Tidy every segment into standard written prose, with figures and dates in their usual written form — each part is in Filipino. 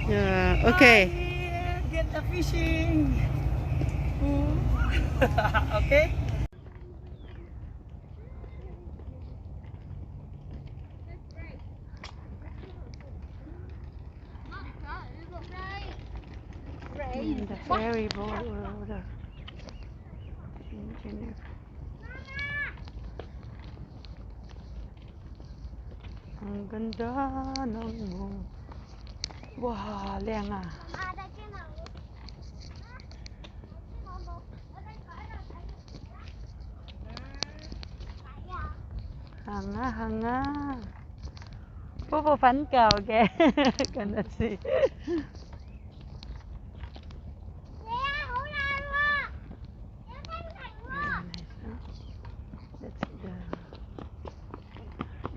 Yeah, okay. Get the fishing. Okay. The ferry boat or the engineer. Ang ganda ng mo. Wow, liang ah. Hanga, hanga. Pupupan ka, okay? Cannot see. That's the,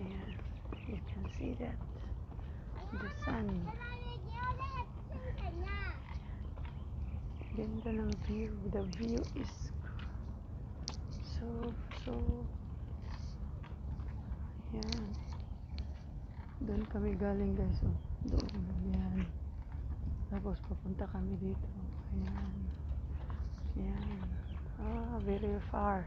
yeah, you can see that, the sun. Ganda ng view. The view is so, yan. Doon kami galing guys, oh. Doon, yan. Tapos papunta kami dito. Ayan. Yan. Ah, very far.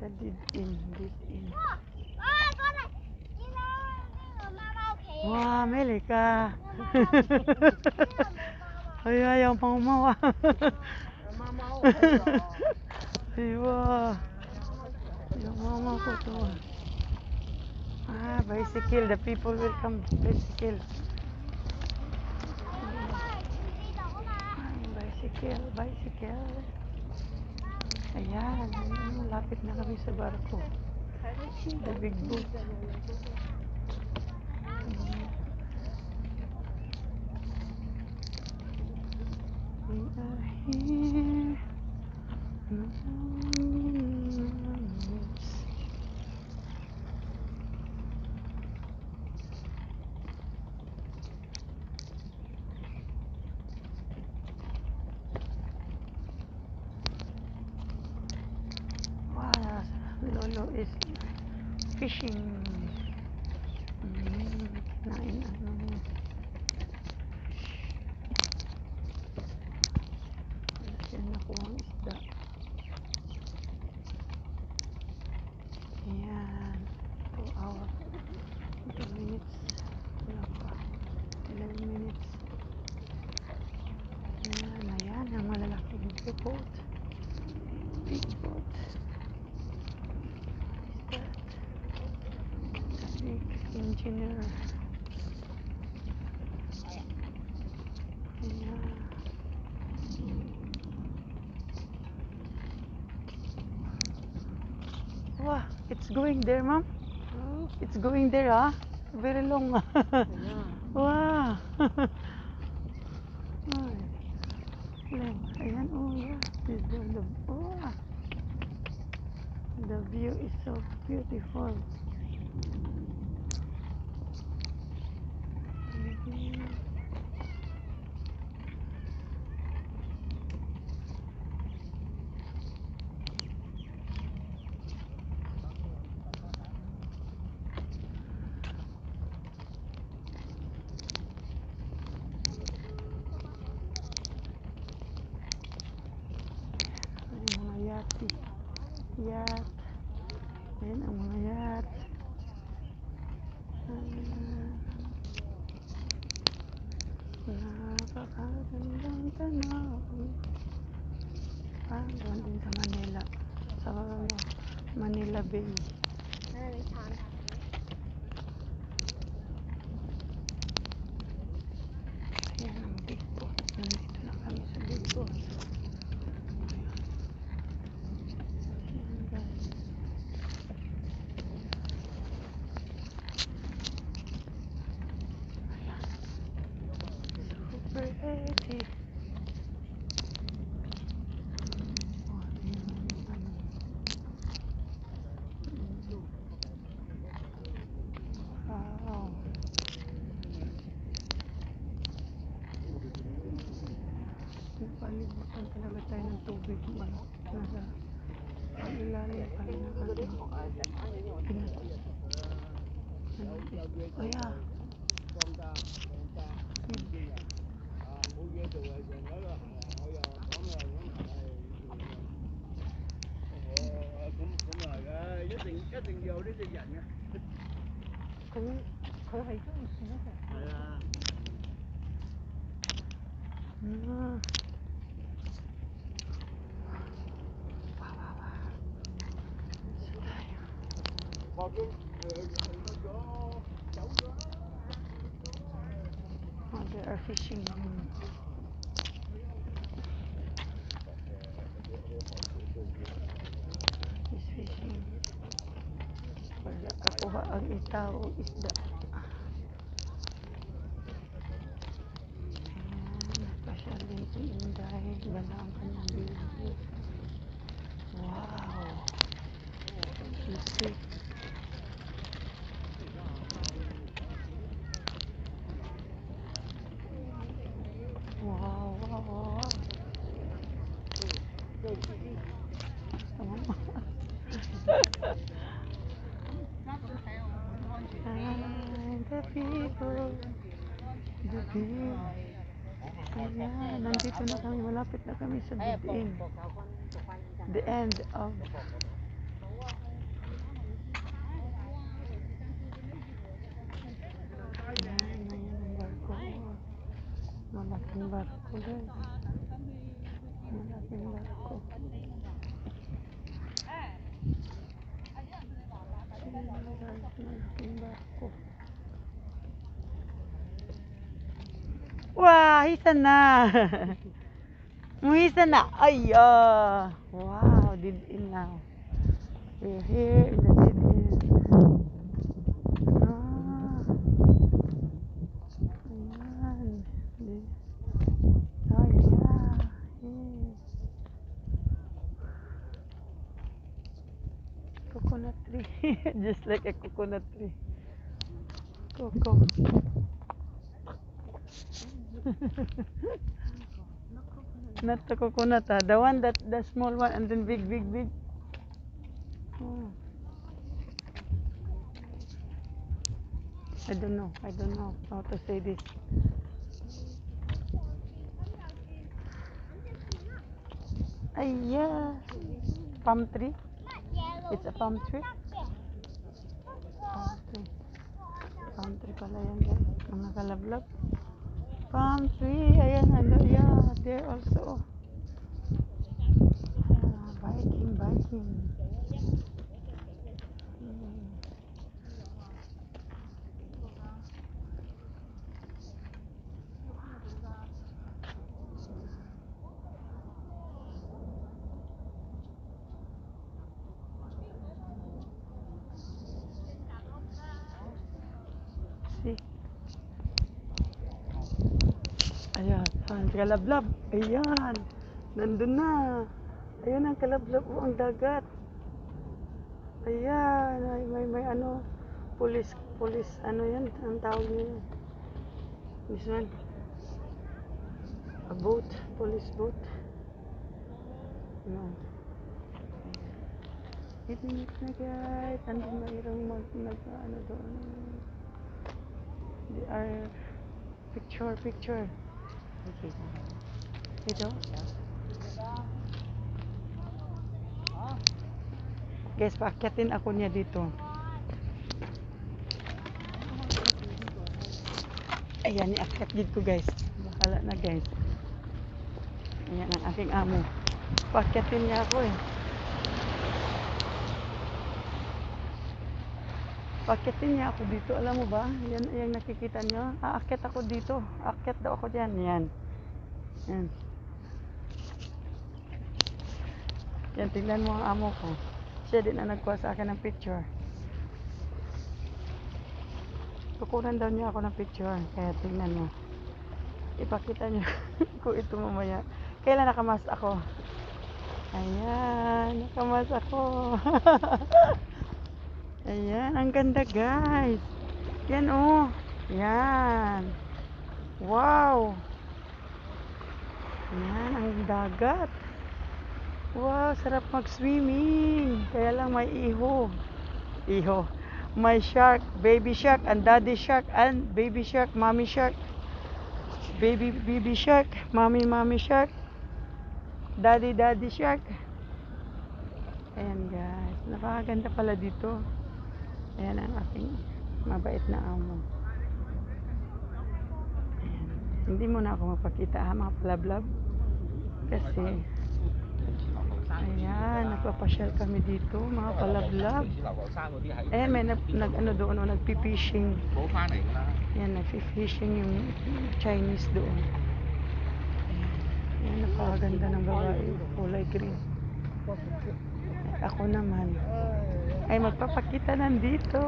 The deep in. Wow, meli ka. Ay, ayaw pang umawa. Ay, wow. Yung mama ko to. Ah, bicycle. The people will come. Bicycle. Bicycle. Ayan. Lapit na kami sa barko. The big boat. We are here. Wow, Lolo is fishing. Kinain ano. Yan nakuha ang isda. Ayan. 2 hours. 2 minutes. Wala pa. 11 minutes. Ayan. Ang malalaking big boat. Big boat. Big engineer. Ayan. Wow, it's going there, ma'am. It's going there, ah. Very long. Wow. Ayan, oh yeah. Oh, the view is so beautiful. Yacht. Ayan ang mga yacht. Napakagandang tanawin. Doon din sa Manila. Sa Manila Bay. Ayan ang big boat. Nandito na kami sa big boat. Pretty. Wow. Napalibutan talaga tayo ng tubig. Nasa ilalim pa rin ng ating Oh yeah. Mm. Oh, they are fishing. He's fishing. Wala kakuha ang itaw o isda. Ayan, napasyal din si Inday. Ganda ang kanyang video. Wow! Sisig. Wow, wow, wow. And the people, the view. Ayan, nandito na kami. Malapit na kami sa bid-in. The end of ayan, ayan ang barko. Malaking barko din. Malaking barko. Ayan guys, malaking barko. Wah, hisa na. Muhisa na. Ay, wow, did in now. We're here in the did in. Ah, ayan. Oh, yeah. Hey. Coconut tree. Just like a coconut tree. Coco. Not the coconut, the one that the small one and then big, big, big. Oh. I don't know. I don't know how to say this. Yeah. Palm tree. It's a palm tree. Palm tree. Palm tree pala yan guys. Mga kalablab. Palm tree. Ayan, ano, yeah. There also. Biking, biking. See? Ayan, kalablab. Ayan. Nandun na. Ayan ang kalablab. Oh, ang dagat. Ayan. May ano. Police, ano yan? Ang tawag niya yan. This one. A boat. Police boat. No. 8 minutes na guys. Andun mayroong ano doon. They are picture. Okay. Ito. Guys, paakyatin ako niya dito. Ayan, iakyat dito guys. Bahala na guys. Ayan ang aking amo. Paakyatin niya ako eh. Paakyatin niya ako dito. Alam mo ba? Yan yung nakikita niyo. Aakyat ako dito. Aakyat daw ako dyan. Yan. Yan. Yan, tingnan mo ang amo ko. Siya din ang nagkuha sa akin ng picture. Kukunan daw niya ako ng picture. Kaya tingnan mo. Ipakita niyo kung ito mamaya. Kailan nakamas ako? Ayan, nakamas ako. Ayan, ang ganda guys. Yan oh. Yan. Wow. Yan, ang dagat. Wow, sarap mag-swimming. Kaya lang may iho. My shark, baby shark, and daddy shark, and baby shark, mommy shark, baby shark, mommy shark, daddy shark. Ayan guys, napakaganda pala dito. Ayan ang aking mabait na amo. Ayan. Hindi mo na ako mapakita ha mga palablab. Kasi, ayan, nagpapasyal kami dito mga palablab. Ayan, may ano doon, nagpipishing. Ayan, nagpipishing yung Chinese doon. Ayan, napakaganda ng babae. Kulay green. At ako naman ay magpapakita nandito.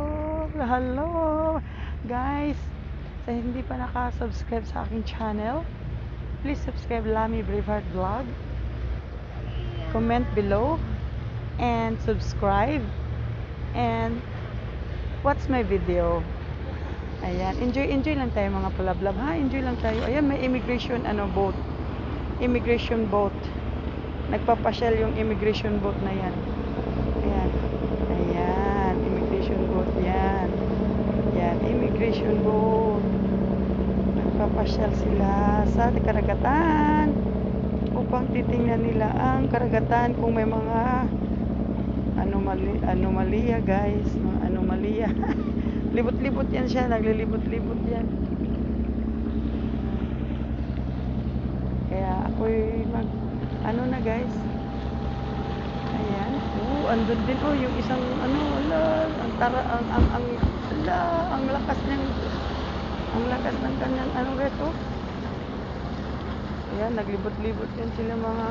Hello guys, sa hindi pa nakasubscribe sa aking channel, please subscribe Lami Braveheart Vlog, comment below and subscribe and watch my video. Ayan, enjoy lang tayo mga palablab ha, enjoy lang tayo. Ayan, may immigration boat, immigration boat, nagpapasyal yung immigration boat na yan. Ayan, immigration boat yan. Yan, immigration boat. Nagpapasyal sila sa karagatan upang titingnan nila ang karagatan kung may mga anomalya guys, mga anomalya. Libot-libot yan siya, naglilibot-libot yan. Kaya ako'y na guys. Ayan. Andun din yung isang ang lakas ng kanyang guys. Ayan, naglibot-libot yan sila mga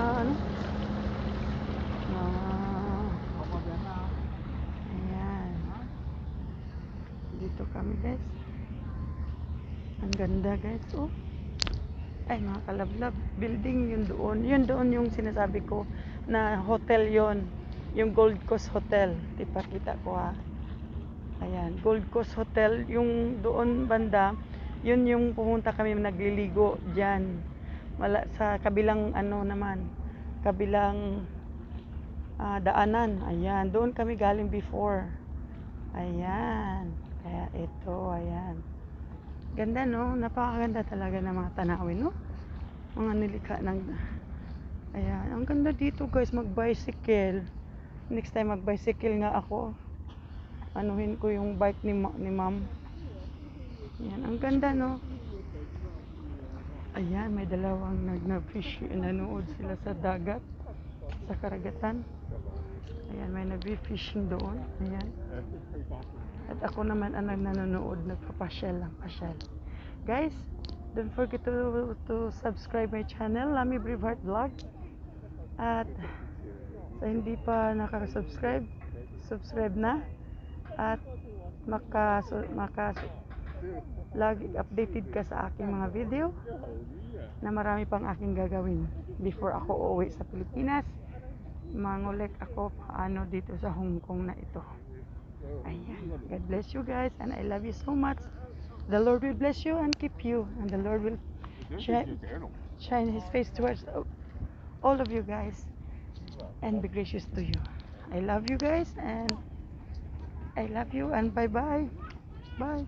ayan. Dito kami guys. Ang ganda guys. Ay mga kalablab, building yun doon yung sinasabi ko na hotel yon, yung Gold Coast Hotel. Ipakita ko ha. Ayan, Gold Coast Hotel, yung doon banda, yun yung pumunta kami nagliligo dyan. Sa kabilang kabilang daanan. Ayan, doon kami galing before. Ayan, kaya ito, ayan. Ganda no, napakaganda talaga ng mga tanawin no. Mga nilikha ng ayan, ang ganda dito guys, mag-bicycle. Next time mag-bicycle nga ako. Anuhin ko yung bike ni ma'am. Ayan, ang ganda no. Ayan, may dalawang nag-fish, nanood sila sa dagat, sa karagatan. Ayan, may nag-fishing doon. Ayan. At ako naman ang nanonood, nagpapasyal lang, pasyal. Guys, don't forget to subscribe my channel, Lami Braveheart Vlog. At sa hindi pa nakaka-subscribe, subscribe na. At lagi updated ka sa aking mga video na marami pang aking gagawin before ako uuwi sa Pilipinas. Mangulik ako paano dito sa Hong Kong na ito. Ayan. God bless you guys and I love you so much. The Lord will bless you and keep you, and the Lord will shine His face towards all of you guys and be gracious to you. I love you guys and I love you and bye bye. Bye.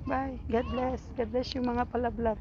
Bye. God bless. God bless you mga palablab.